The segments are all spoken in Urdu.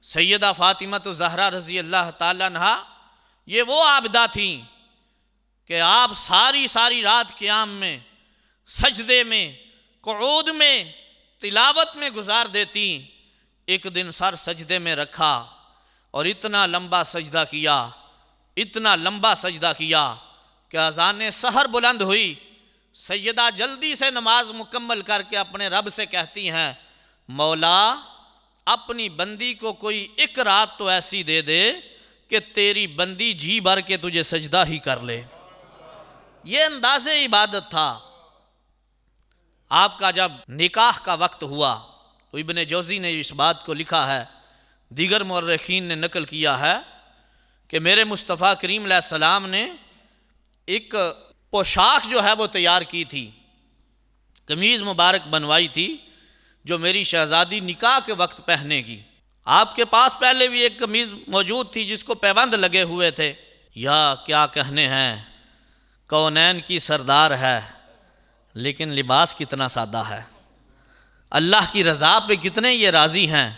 سیدہ فاطمہ زہرا رضی اللہ تعالیٰ عنہا یہ وہ عابدہ تھیں کہ آپ ساری رات قیام میں، سجدے میں، قعود میں، تلاوت میں گزار دیتی۔ ایک دن سر سجدے میں رکھا اور اتنا لمبا سجدہ کیا کہ اذان سحر بلند ہوئی۔ سیدہ جلدی سے نماز مکمل کر کے اپنے رب سے کہتی ہیں، مولا اپنی بندی کو کوئی ایک رات تو ایسی دے دے کہ تیری بندی جی بھر کے تجھے سجدہ ہی کر لے۔ یہ انداز عبادت تھا۔ آپ کا جب نکاح کا وقت ہوا تو ابن جوزی نے اس بات کو لکھا ہے، دیگر مورخین نے نقل کیا ہے کہ میرے مصطفیٰ کریم علیہ السلام نے ایک پوشاک جو ہے وہ تیار کی تھی، قمیض مبارک بنوائی تھی جو میری شہزادی نکاح کے وقت پہنے گی۔ آپ کے پاس پہلے بھی ایک قمیض موجود تھی جس کو پیوند لگے ہوئے تھے۔ یا کیا کہنے ہیں، کونین کی سردار ہے لیکن لباس کتنا سادہ ہے، اللہ کی رضا پہ کتنے یہ راضی ہیں۔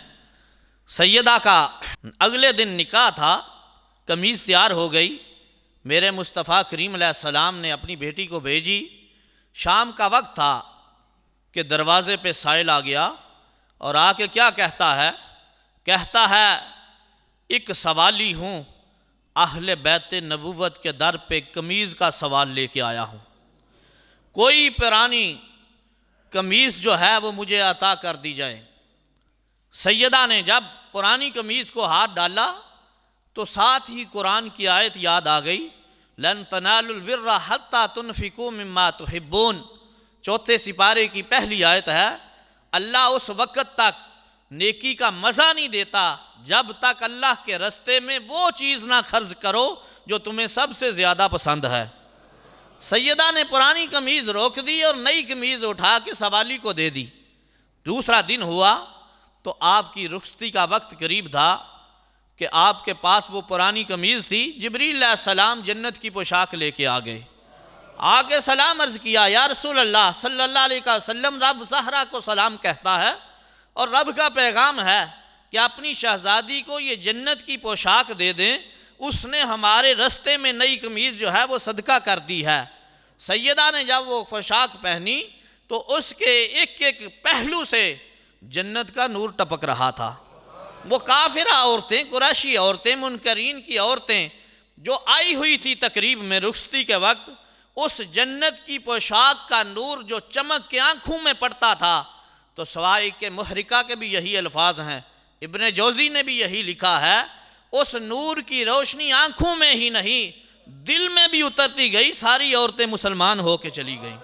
سیدہ کا اگلے دن نکاح تھا، قمیض تیار ہو گئی، میرے مصطفیٰ کریم علیہ السلام نے اپنی بیٹی کو بھیجی۔ شام کا وقت تھا کہ دروازے پہ سائل آ گیا اور آ کے کیا کہتا ہے ایک سوالی ہوں، اہل بیت نبوت کے در پہ قمیض کا سوال لے کے آیا ہوں، کوئی پرانی قمیض جو ہے وہ مجھے عطا کر دی جائے۔ سیدہ نے جب پرانی قمیض کو ہاتھ ڈالا تو ساتھ ہی قرآن کی آیت یاد آ گئی، لن تنالوا البر حتی تنفقوا مما تحبون، چوتھے سپارے کی پہلی آیت ہے۔ اللہ اس وقت تک نیکی کا مزہ نہیں دیتا جب تک اللہ کے رستے میں وہ چیز نہ خرچ کرو جو تمہیں سب سے زیادہ پسند ہے۔ سیدہ نے پرانی قمیض روک دی اور نئی قمیض اٹھا کے سوالی کو دے دی۔ دوسرا دن ہوا تو آپ کی رخصتی کا وقت قریب تھا کہ آپ کے پاس وہ پرانی قمیض تھی۔ جبریل علیہ السلام جنت کی پوشاک لے کے آ گئے، آ کے سلام عرض کیا، یا رسول اللہ صلی اللہ علیہ وسلم، رب زہرا کو سلام کہتا ہے اور رب کا پیغام ہے کہ اپنی شہزادی کو یہ جنت کی پوشاک دے دیں، اس نے ہمارے رستے میں نئی قمیض جو ہے وہ صدقہ کر دی ہے۔ سیدہ نے جب وہ پوشاک پہنی تو اس کے ایک ایک پہلو سے جنت کا نور ٹپک رہا تھا۔ وہ کافرہ عورتیں، قریشی عورتیں، منکرین کی عورتیں جو آئی ہوئی تھی تقریب میں رخصتی کے وقت، اس جنت کی پوشاک کا نور جو چمک کے آنکھوں میں پڑتا تھا تو سوائے کہ محرقہ کے بھی یہی الفاظ ہیں، ابن جوزی نے بھی یہی لکھا ہے، اس نور کی روشنی آنکھوں میں ہی نہیں دل میں بھی اترتی گئی، ساری عورتیں مسلمان ہو کے چلی گئیں۔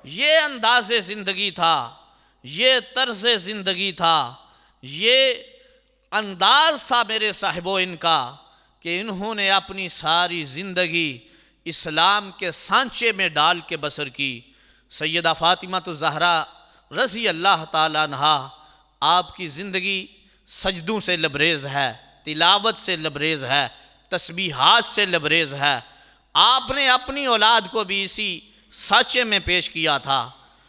یہ انداز زندگی تھا، یہ طرز زندگی تھا، یہ انداز تھا میرے صاحبو ان کا کہ انہوں نے اپنی ساری زندگی اسلام کے سانچے میں ڈال کے بسر کی۔ سیدہ فاطمہ زہرا رضی اللہ تعالیٰ عنہا، آپ کی زندگی سجدوں سے لبریز ہے، تلاوت سے لبریز ہے، تسبیحات سے لبریز ہے۔ آپ نے اپنی اولاد کو بھی اسی سانچے میں پیش کیا تھا۔